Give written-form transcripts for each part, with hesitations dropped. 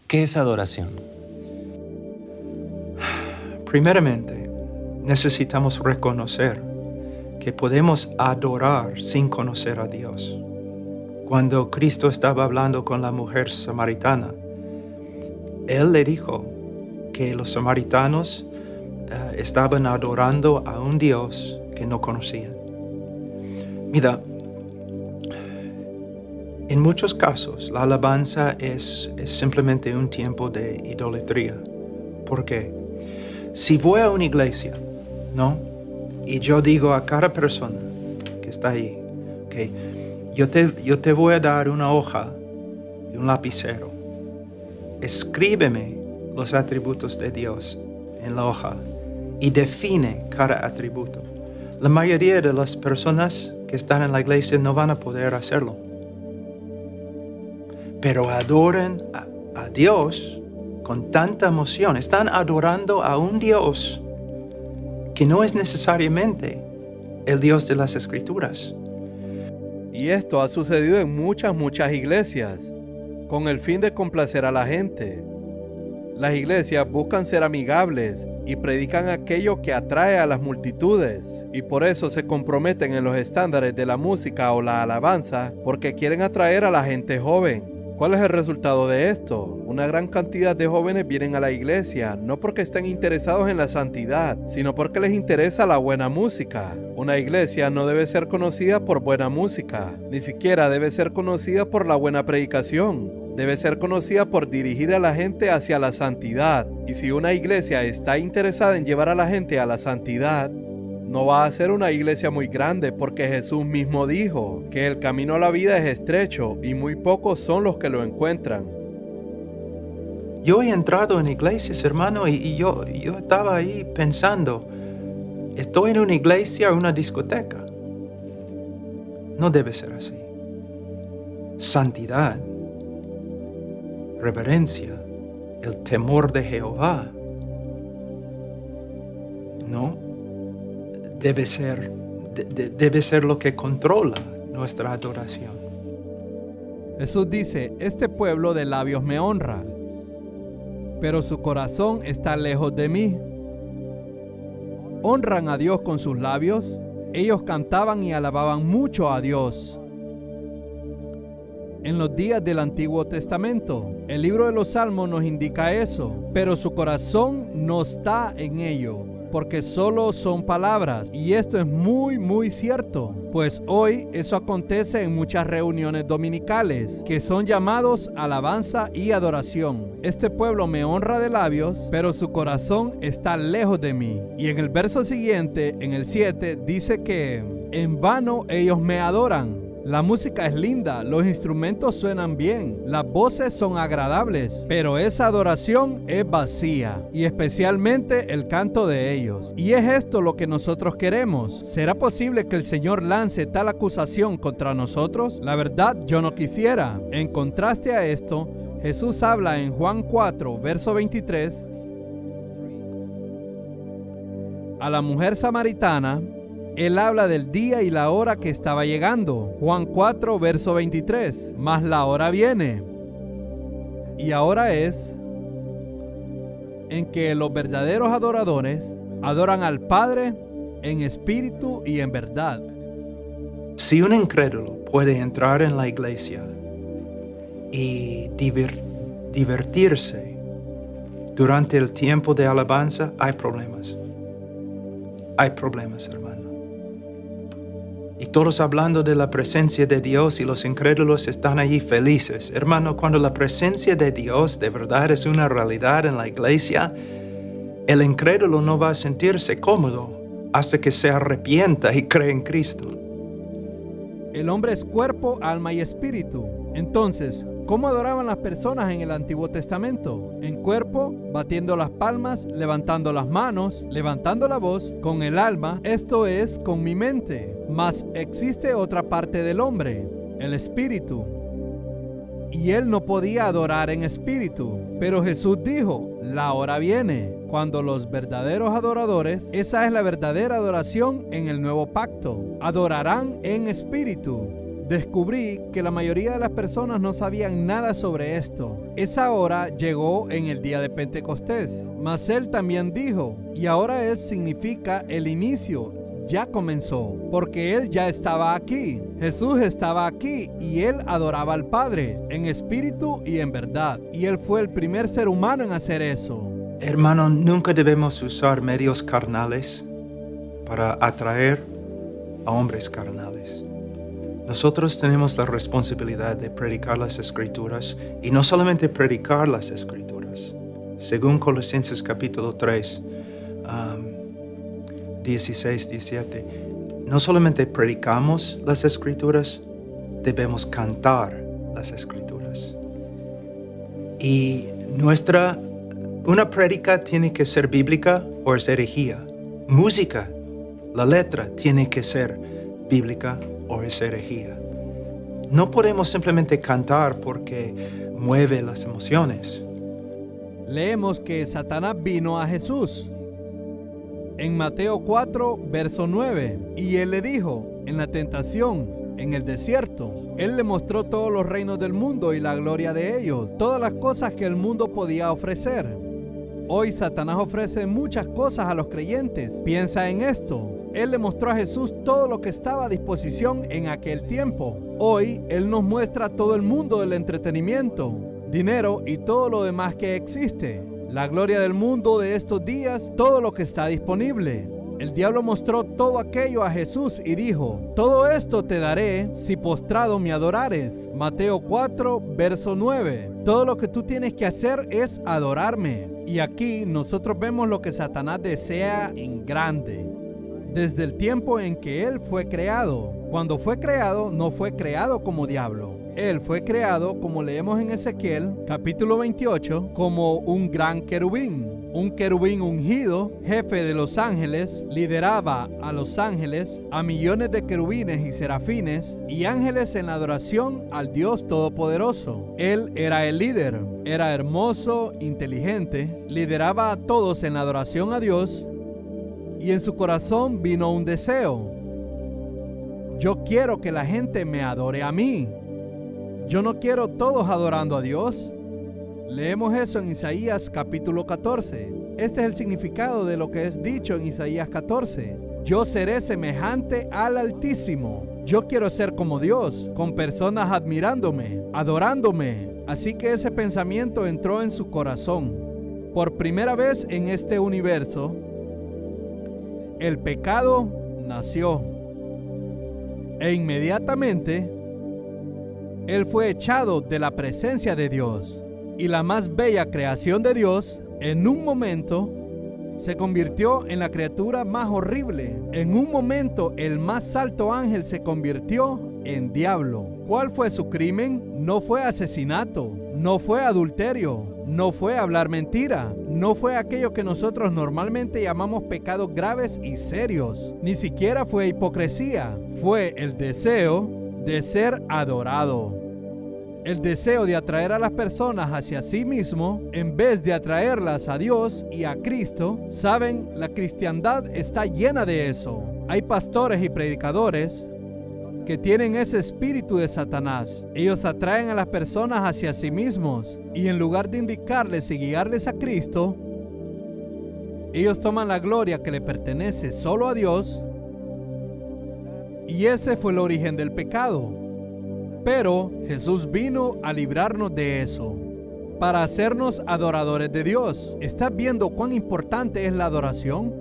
¿Qué es adoración? Primeramente, necesitamos reconocer que podemos adorar sin conocer a Dios. Cuando Cristo estaba hablando con la mujer samaritana, Él le dijo que los samaritanos estaban adorando a un Dios que no conocían. Mira, en muchos casos la alabanza es simplemente un tiempo de idolatría. ¿Por qué? Si voy a una iglesia, ¿no? Y yo digo a cada persona que está ahí, okay, yo te voy a dar una hoja y un lapicero. Escríbeme los atributos de Dios en la hoja y define cada atributo. La mayoría de las personas que están en la iglesia no van a poder hacerlo. Pero adoran a Dios con tanta emoción. Están adorando a un Dios que no es necesariamente el Dios de las Escrituras. Y esto ha sucedido en muchas iglesias, con el fin de complacer a la gente. Las iglesias buscan ser amigables y predican aquello que atrae a las multitudes, y por eso se comprometen en los estándares de la música o la alabanza, porque quieren atraer a la gente joven. ¿Cuál es el resultado de esto? Una gran cantidad de jóvenes vienen a la iglesia, no porque estén interesados en la santidad, sino porque les interesa la buena música. Una iglesia no debe ser conocida por buena música, ni siquiera debe ser conocida por la buena predicación. Debe ser conocida por dirigir a la gente hacia la santidad. Y si una iglesia está interesada en llevar a la gente a la santidad, no va a ser una iglesia muy grande, porque Jesús mismo dijo que el camino a la vida es estrecho y muy pocos son los que lo encuentran. Yo he entrado en iglesias, hermano, y yo estaba ahí pensando, ¿estoy en una iglesia o una discoteca? No debe ser así. Santidad, reverencia, el temor de Jehová, ¿no? Debe ser lo que controla nuestra adoración. Jesús dice, este pueblo de labios me honra, pero su corazón está lejos de mí. ¿Honran a Dios con sus labios? Ellos cantaban y alababan mucho a Dios. En los días del Antiguo Testamento, el libro de los Salmos nos indica eso, pero su corazón no está en ello, porque solo son palabras, y esto es muy cierto, pues hoy eso acontece en muchas reuniones dominicales, que son llamados alabanza y adoración. Este pueblo me honra de labios, pero su corazón está lejos de mí. Y en el verso siguiente, en el 7, dice que en vano ellos me adoran. La música es linda, los instrumentos suenan bien, las voces son agradables, pero esa adoración es vacía, y especialmente el canto de ellos. Y es esto lo que nosotros queremos. ¿Será posible que el Señor lance tal acusación contra nosotros? La verdad, yo no quisiera. En contraste a esto, Jesús habla en Juan 4, verso 23, a la mujer samaritana. Él habla del día y la hora que estaba llegando. Juan 4, verso 23. Mas la hora viene. Y ahora es en que los verdaderos adoradores adoran al Padre en espíritu y en verdad. Si un incrédulo puede entrar en la iglesia y divertirse durante el tiempo de alabanza, hay problemas. Hay problemas, hermano. Y todos hablando de la presencia de Dios, y los incrédulos están allí felices. Hermano, cuando la presencia de Dios de verdad es una realidad en la iglesia, el incrédulo no va a sentirse cómodo hasta que se arrepienta y cree en Cristo. El hombre es cuerpo, alma y espíritu. Entonces, ¿cómo adoraban las personas en el Antiguo Testamento? En cuerpo, batiendo las palmas, levantando las manos, levantando la voz, con el alma, esto es, con mi mente. Mas existe otra parte del hombre, el espíritu. Y él no podía adorar en espíritu. Pero Jesús dijo, la hora viene, cuando los verdaderos adoradores, esa es la verdadera adoración en el nuevo pacto, adorarán en espíritu. Descubrí que la mayoría de las personas no sabían nada sobre esto. Esa hora llegó en el día de Pentecostés. Mas él también dijo, y ahora es significa el inicio, ya comenzó, porque él ya estaba aquí. Jesús estaba aquí y él adoraba al Padre en espíritu y en verdad. Y él fue el primer ser humano en hacer eso. Hermano, nunca debemos usar medios carnales para atraer a hombres carnales. Nosotros tenemos la responsabilidad de predicar las Escrituras y no solamente predicar las Escrituras. Según Colosenses capítulo 3, 16, 17, no solamente predicamos las Escrituras, debemos cantar las Escrituras. Y una prédica tiene que ser bíblica o es herejía. Música, la letra tiene que ser bíblica o es herejía. No podemos simplemente cantar porque mueve las emociones. Leemos que Satanás vino a Jesús en Mateo 4, verso 9, y él le dijo, en la tentación, en el desierto, él le mostró todos los reinos del mundo y la gloria de ellos, todas las cosas que el mundo podía ofrecer. Hoy Satanás ofrece muchas cosas a los creyentes. Piensa en esto. Él le mostró a Jesús todo lo que estaba a disposición en aquel tiempo. Hoy Él nos muestra todo el mundo del entretenimiento, dinero y todo lo demás que existe. La gloria del mundo de estos días, todo lo que está disponible. El diablo mostró todo aquello a Jesús y dijo, todo esto te daré si postrado me adorares. Mateo 4, verso 9. Todo lo que tú tienes que hacer es adorarme. Y aquí nosotros vemos lo que Satanás desea en grande. Desde el tiempo en que él fue creado. Cuando fue creado, no fue creado como diablo. Él fue creado, como leemos en Ezequiel, capítulo 28, como un gran querubín. Un querubín ungido, jefe de los ángeles, lideraba a los ángeles, a millones de querubines y serafines, y ángeles en la adoración al Dios Todopoderoso. Él era el líder, era hermoso, inteligente, lideraba a todos en la adoración a Dios, y en su corazón vino un deseo. Yo quiero que la gente me adore a mí. Yo no quiero todos adorando a Dios. Leemos eso en Isaías capítulo 14. Este es el significado de lo que es dicho en Isaías 14. Yo seré semejante al Altísimo. Yo quiero ser como Dios, con personas admirándome, adorándome. Así que ese pensamiento entró en su corazón. Por primera vez en este universo, el pecado nació. E inmediatamente, él fue echado de la presencia de Dios. Y la más bella creación de Dios, en un momento, se convirtió en la criatura más horrible. En un momento, el más alto ángel se convirtió en diablo. ¿Cuál fue su crimen? No fue asesinato, no fue adulterio, no fue hablar mentira, no fue aquello que nosotros normalmente llamamos pecados graves y serios. Ni siquiera fue hipocresía, fue el deseo de ser adorado. El deseo de atraer a las personas hacia sí mismo en vez de atraerlas a Dios y a Cristo. Saben, la cristiandad está llena de eso. Hay pastores y predicadores que tienen ese espíritu de Satanás. Ellos atraen a las personas hacia sí mismos y en lugar de indicarles y guiarles a Cristo, ellos toman la gloria que le pertenece solo a Dios, y ese fue el origen del pecado. Pero Jesús vino a librarnos de eso, para hacernos adoradores de Dios. ¿Estás viendo cuán importante es la adoración?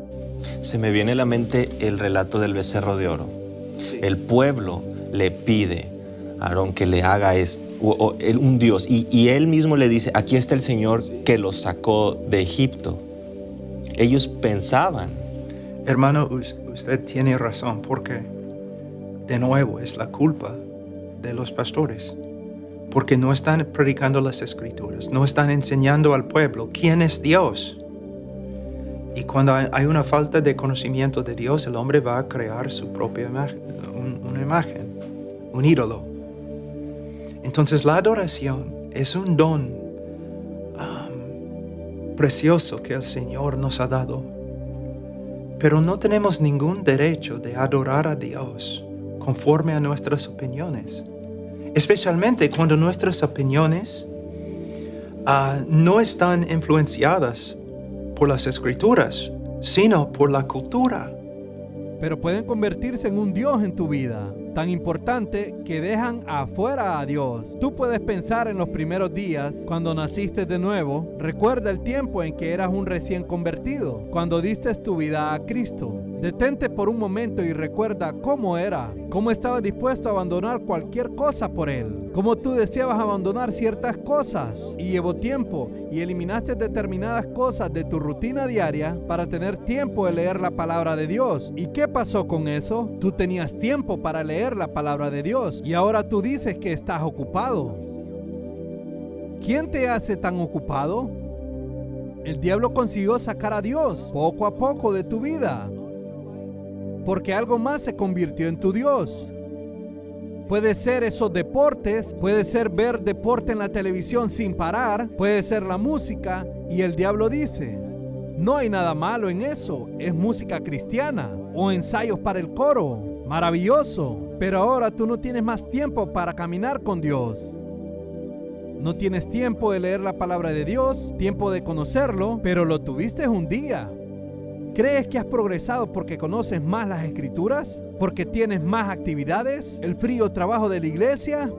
Se me viene a la mente el relato del becerro de oro. Sí. El pueblo le pide a Aarón que le haga un Dios, y él mismo le dice, aquí está el Señor que los sacó de Egipto. Ellos pensaban. Hermano, usted tiene razón, porque de nuevo es la culpa de los pastores, porque no están predicando las Escrituras, no están enseñando al pueblo quién es Dios. Y cuando hay una falta de conocimiento de Dios, el hombre va a crear su propia imagen, una imagen, un ídolo. Entonces la adoración es un don precioso que el Señor nos ha dado, pero no tenemos ningún derecho de adorar a Dios conforme a nuestras opiniones. Especialmente cuando nuestras opiniones no están influenciadas por las Escrituras, sino por la cultura. Pero pueden convertirse en un Dios en tu vida, tan importante que dejan afuera a Dios. Tú puedes pensar en los primeros días, cuando naciste de nuevo. Recuerda el tiempo en que eras un recién convertido, cuando diste tu vida a Cristo. Detente por un momento y recuerda cómo era, cómo estabas dispuesto a abandonar cualquier cosa por Él, cómo tú deseabas abandonar ciertas cosas y llevó tiempo y eliminaste determinadas cosas de tu rutina diaria para tener tiempo de leer la palabra de Dios. ¿Y qué pasó con eso? Tú tenías tiempo para leer la palabra de Dios y ahora tú dices que estás ocupado. ¿Quién te hace tan ocupado? El diablo consiguió sacar a Dios poco a poco de tu vida, porque algo más se convirtió en tu Dios. Puede ser esos deportes, puede ser ver deporte en la televisión sin parar, puede ser la música, y el diablo dice, no hay nada malo en eso, es música cristiana, o ensayos para el coro, maravilloso, pero ahora tú no tienes más tiempo para caminar con Dios. No tienes tiempo de leer la palabra de Dios, tiempo de conocerlo, pero lo tuviste un día. ¿Crees que has progresado porque conoces más las Escrituras? ¿Porque tienes más actividades? ¿El frío trabajo de la iglesia?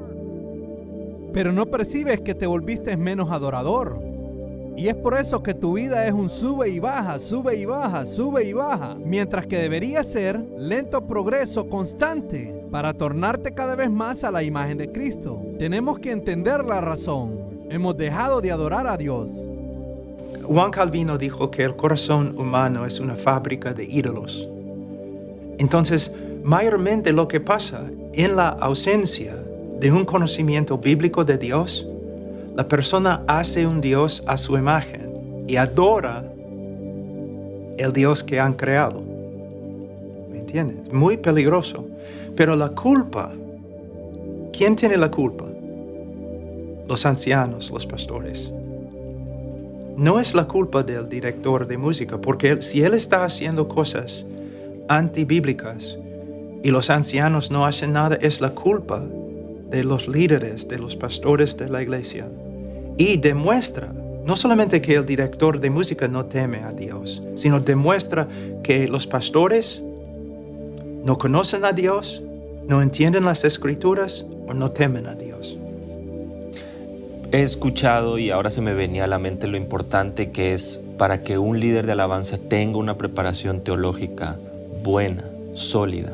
Pero no percibes que te volviste menos adorador. Y es por eso que tu vida es un sube y baja, sube y baja, sube y baja. Mientras que debería ser lento progreso constante para tornarte cada vez más a la imagen de Cristo. Tenemos que entender la razón. Hemos dejado de adorar a Dios. Juan Calvino dijo que el corazón humano es una fábrica de ídolos. Entonces, mayormente lo que pasa en la ausencia de un conocimiento bíblico de Dios, la persona hace un Dios a su imagen y adora el Dios que han creado. ¿Me entiendes? Muy peligroso. Pero la culpa, ¿quién tiene la culpa? Los ancianos, los pastores. No es la culpa del director de música, porque si él está haciendo cosas antibíblicas y los ancianos no hacen nada, es la culpa de los líderes, de los pastores de la iglesia. Y demuestra, no solamente que el director de música no teme a Dios, sino demuestra que los pastores no conocen a Dios, no entienden las Escrituras o no temen a Dios. He escuchado y ahora se me venía a la mente lo importante que es para que un líder de alabanza tenga una preparación teológica buena, sólida.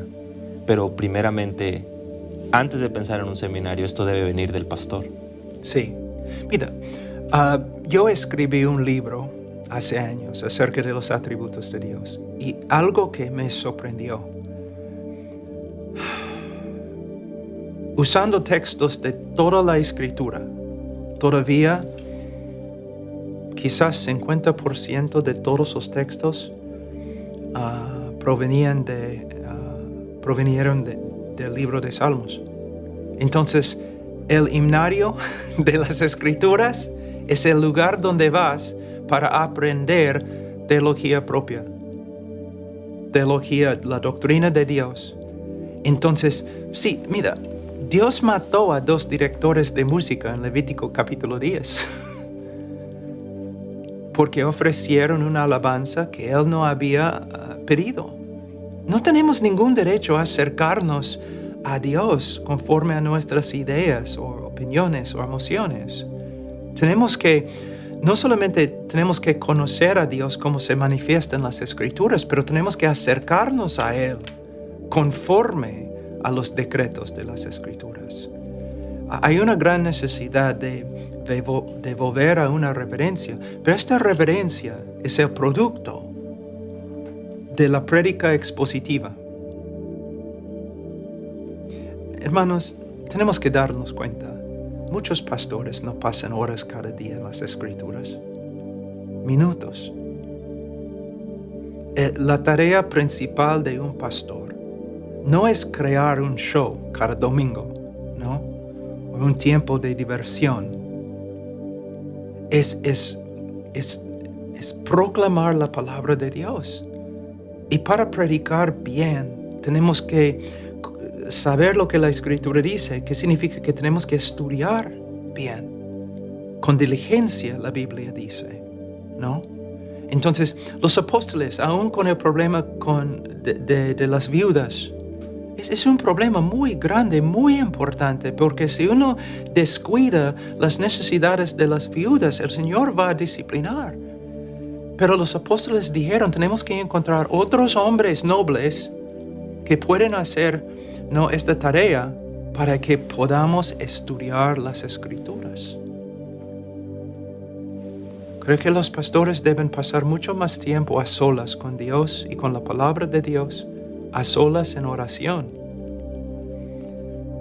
Pero primeramente, antes de pensar en un seminario, esto debe venir del pastor. Sí. Mira, yo escribí un libro hace años acerca de los atributos de Dios y algo que me sorprendió. Usando textos de toda la Escritura, todavía quizás 50% de todos los textos provenieron del libro de Salmos. Entonces, el himnario de las Escrituras es el lugar donde vas para aprender teología propia, teología, la doctrina de Dios. Entonces, sí, mira, Dios mató a 2 directores de música en Levítico capítulo 10 porque ofrecieron una alabanza que Él no había pedido. No tenemos ningún derecho a acercarnos a Dios conforme a nuestras ideas o opiniones o emociones. No solamente tenemos que conocer a Dios como se manifiesta en las Escrituras, pero tenemos que acercarnos a Él conforme a los decretos de las Escrituras. Hay una gran necesidad de volver a una reverencia, pero esta reverencia es el producto de la prédica expositiva. Hermanos, tenemos que darnos cuenta, muchos pastores no pasan horas cada día en las Escrituras, minutos. La tarea principal de un pastor no es crear un show cada domingo, ¿no? O un tiempo de diversión. Es proclamar la palabra de Dios. Y para predicar bien, tenemos que saber lo que la Escritura dice, que significa que tenemos que estudiar bien, con diligencia, la Biblia dice, ¿no? Entonces, los apóstoles, aún con el problema de las viudas, es un problema muy grande, muy importante, porque si uno descuida las necesidades de las viudas, el Señor va a disciplinar. Pero los apóstoles dijeron, tenemos que encontrar otros hombres nobles que pueden hacer, ¿no?, esta tarea para que podamos estudiar las Escrituras. Creo que los pastores deben pasar mucho más tiempo a solas con Dios y con la palabra de Dios, a solas en oración.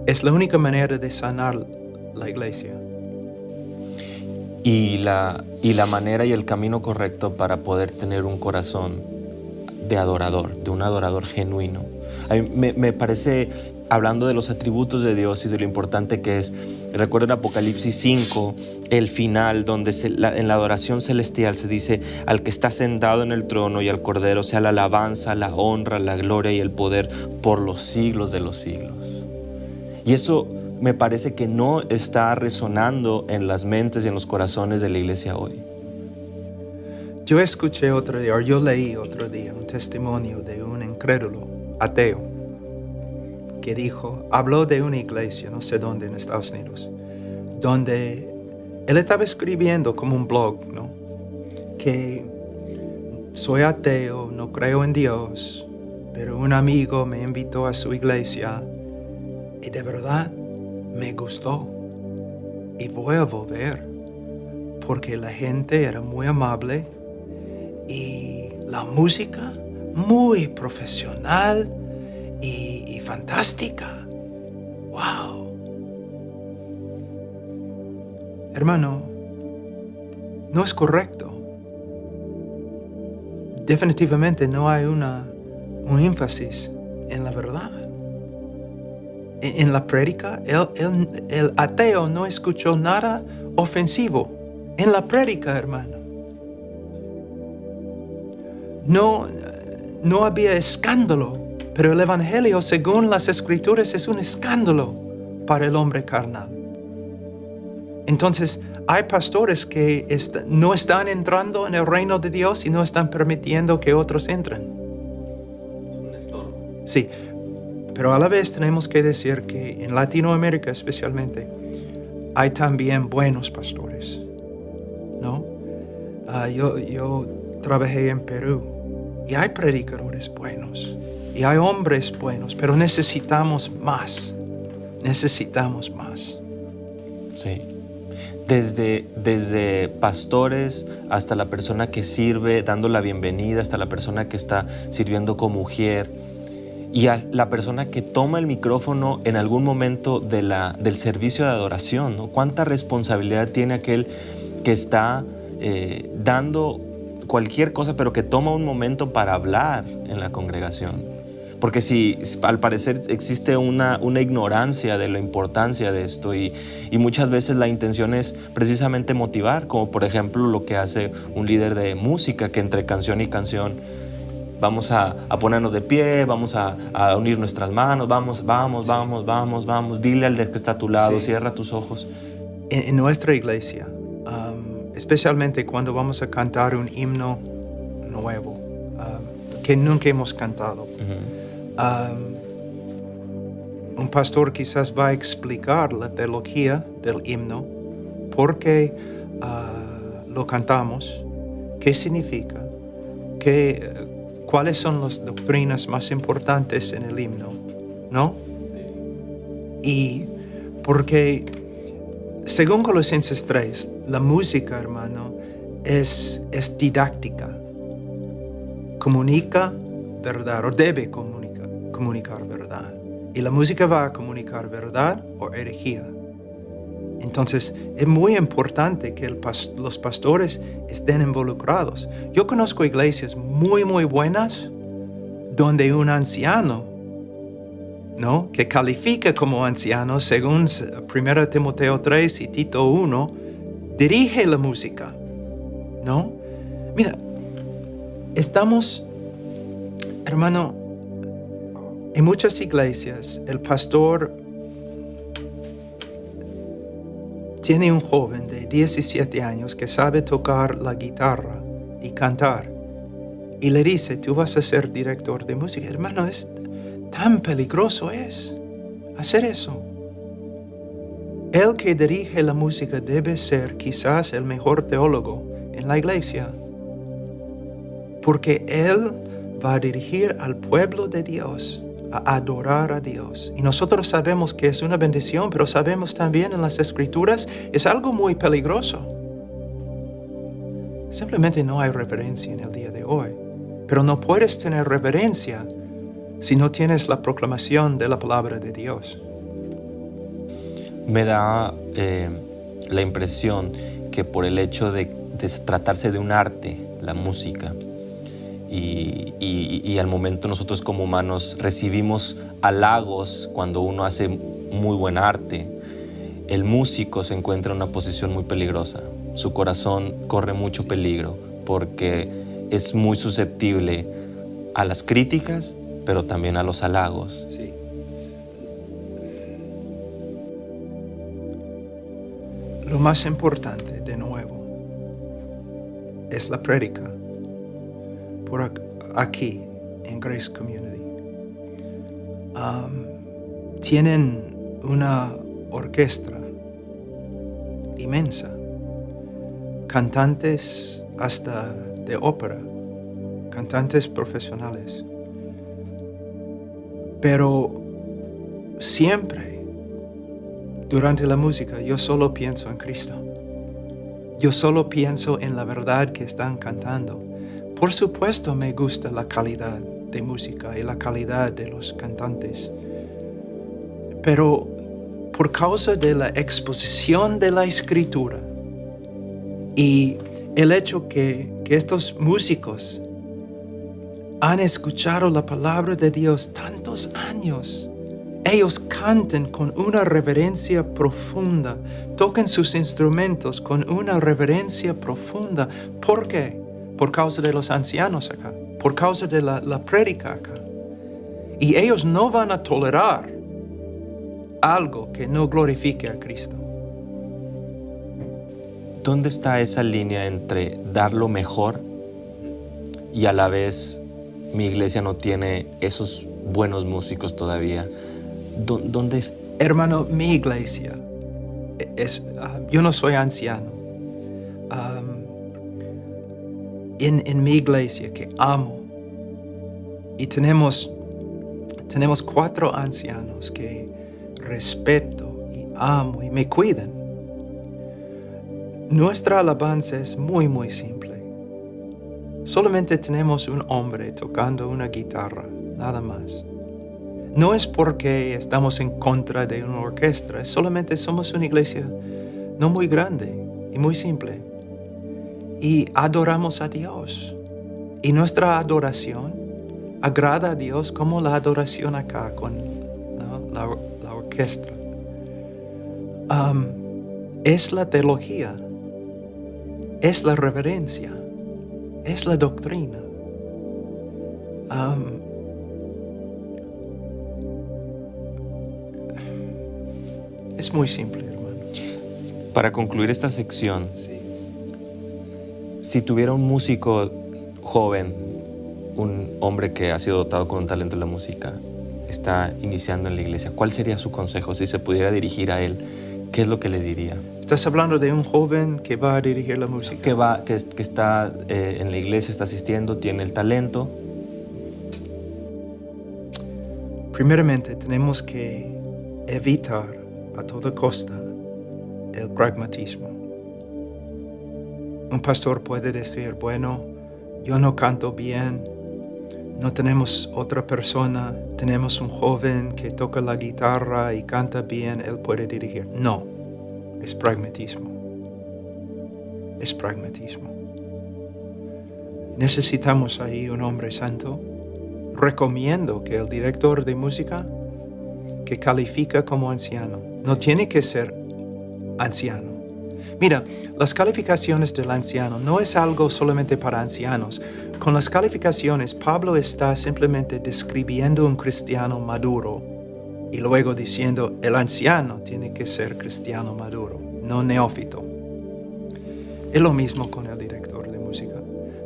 Es la única manera de sanar la iglesia. Y la manera y el camino correcto para poder tener un corazón de adorador, de un adorador genuino. A mí me parece, hablando de los atributos de Dios y de lo importante que es, recuerdo en Apocalipsis 5, el final, donde en la adoración celestial se dice: al que está sentado en el trono y al Cordero sea la alabanza, la honra, la gloria y el poder por los siglos de los siglos. Y eso me parece que no está resonando en las mentes y en los corazones de la iglesia hoy. Yo leí otro día un testimonio de un incrédulo ateo que habló de una iglesia, no sé dónde, en Estados Unidos, donde él estaba escribiendo como un blog, ¿no?, que soy ateo, no creo en Dios, pero un amigo me invitó a su iglesia y de verdad me gustó y voy a volver porque la gente era muy amable y la música muy profesional y fantástica. ¡Wow! Hermano, no es correcto. Definitivamente no hay un énfasis en la verdad. En la prédica, el ateo no escuchó nada ofensivo. En la prédica, hermano. No había escándalo, pero el Evangelio, según las Escrituras, es un escándalo para el hombre carnal. Entonces, hay pastores que no están entrando en el reino de Dios y no están permitiendo que otros entren. Es un estorbo. Sí. Pero a la vez tenemos que decir que en Latinoamérica especialmente hay también buenos pastores, ¿no? Yo trabajé en Perú y hay predicadores buenos y hay hombres buenos, pero necesitamos más. Necesitamos más. Sí. Desde pastores hasta la persona que sirve dando la bienvenida, hasta la persona que está sirviendo como ujier, y a la persona que toma el micrófono en algún momento del servicio de adoración, ¿no? ¿Cuánta responsabilidad tiene aquel que está dando cualquier cosa, pero que toma un momento para hablar en la congregación? Porque si al parecer existe una ignorancia de la importancia de esto y muchas veces la intención es precisamente motivar, como por ejemplo lo que hace un líder de música, que entre canción y canción vamos a ponernos de pie, vamos a unir nuestras manos, vamos, dile al que está a tu lado, sí. Cierra tus ojos. En nuestra iglesia, especialmente cuando vamos a cantar un himno nuevo, que nunca hemos cantado, un pastor quizás va a explicar la teología del himno, por qué lo cantamos, qué significa, cuáles son las doctrinas más importantes en el himno, ¿no? Y porque, según Colosenses 3, la música, hermano, es didáctica. Comunica verdad, o debe comunicar verdad. Y la música va a comunicar verdad o herejía. Entonces, es muy importante que los pastores estén involucrados. Yo conozco iglesias muy, muy buenas donde un anciano, ¿no?, que califica como anciano según 1 Timoteo 3 y Tito 1, dirige la música, ¿no? Mira, estamos, hermano, En muchas iglesias, el pastor tiene un joven de 17 años que sabe tocar la guitarra y cantar. Y le dice, tú vas a ser director de música. Hermano, es tan peligroso hacer eso. El que dirige la música debe ser quizás el mejor teólogo en la iglesia. Porque él va a dirigir al pueblo de Dios a adorar a Dios. Y nosotros sabemos que es una bendición, pero sabemos también en las Escrituras es algo muy peligroso. Simplemente no hay reverencia en el día de hoy. Pero no puedes tener reverencia si no tienes la proclamación de la palabra de Dios. Me da la impresión que por el hecho de tratarse de un arte, la música, y al momento nosotros como humanos recibimos halagos cuando uno hace muy buen arte, el músico se encuentra en una posición muy peligrosa. Su corazón corre mucho peligro porque es muy susceptible a las críticas, pero también a los halagos. Sí. Lo más importante, de nuevo, es la prédica. Por aquí, en Grace Community, tienen una orquesta inmensa, cantantes hasta de ópera, cantantes profesionales. Pero siempre, durante la música, yo solo pienso en Cristo. Yo solo pienso en la verdad que están cantando. Por supuesto me gusta la calidad de música y la calidad de los cantantes. Pero por causa de la exposición de la Escritura y el hecho que estos músicos han escuchado la palabra de Dios tantos años, ellos cantan con una reverencia profunda, tocan sus instrumentos con una reverencia profunda. ¿Por qué? Por causa de los ancianos acá, por causa de la prédica acá. Y ellos no van a tolerar algo que no glorifique a Cristo. ¿Dónde está esa línea entre dar lo mejor y a la vez mi iglesia no tiene esos buenos músicos todavía? ¿Dónde está? Hermano, mi iglesia yo no soy anciano. En mi iglesia que amo, y tenemos 4 ancianos que respeto y amo y me cuidan. Nuestra alabanza es muy, muy simple. Solamente tenemos un hombre tocando una guitarra, nada más. No es porque estamos en contra de una orquesta, es solamente somos una iglesia no muy grande y muy simple. Y adoramos a Dios. Y nuestra adoración agrada a Dios como la adoración acá con la orquesta. Es la teología, es la reverencia, es la doctrina. Es muy simple, hermano. Para concluir esta sección, Sí. si tuviera un músico joven, un hombre que ha sido dotado con un talento en la música, está iniciando en la iglesia, ¿cuál sería su consejo? Si se pudiera dirigir a él, ¿qué es lo que le diría? ¿Estás hablando de un joven que va a dirigir la música? Que está en la iglesia, está asistiendo, tiene el talento. Primeramente, tenemos que evitar a toda costa el pragmatismo. Un pastor puede decir, bueno, yo no canto bien, no tenemos otra persona, tenemos un joven que toca la guitarra y canta bien, él puede dirigir. No, es pragmatismo. Es pragmatismo. Necesitamos ahí un hombre santo. Recomiendo que el director de música que califica como anciano, no tiene que ser anciano, Mira, las calificaciones del anciano no es algo solamente para ancianos. Con las calificaciones, Pablo está simplemente describiendo un cristiano maduro y luego diciendo, el anciano tiene que ser cristiano maduro, no neófito. Es lo mismo con el director de música.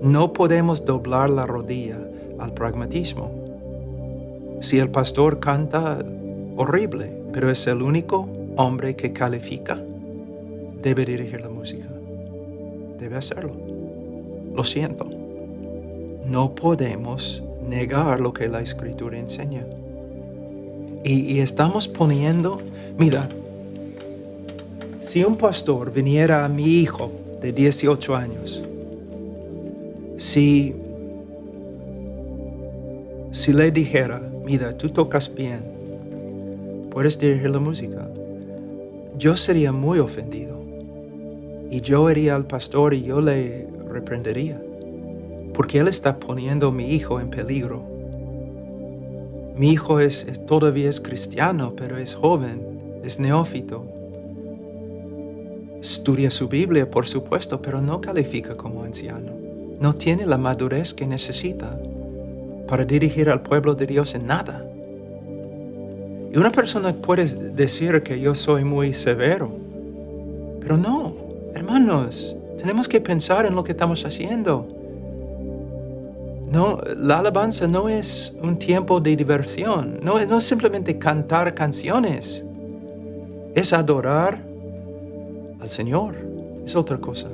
No podemos doblar la rodilla al pragmatismo. Si el pastor canta horrible, pero es el único hombre que califica, debe dirigir la música. Debe hacerlo. Lo siento. No podemos negar lo que la Escritura enseña. Y estamos poniendo, mira, si un pastor viniera a mi hijo de 18 años, si le dijera, mira, tú tocas bien, puedes dirigir la música, yo sería muy ofendido. Y yo iría al pastor y yo le reprendería, porque él está poniendo a mi hijo en peligro. Mi hijo todavía es cristiano, pero es joven, es neófito. Estudia su Biblia, por supuesto, pero no califica como anciano. No tiene la madurez que necesita para dirigir al pueblo de Dios en nada. Y una persona puede decir que yo soy muy severo, pero no, hermanos, tenemos que pensar en lo que estamos haciendo. No, la alabanza no es un tiempo de diversión, no es simplemente cantar canciones, es adorar al Señor, es otra cosa.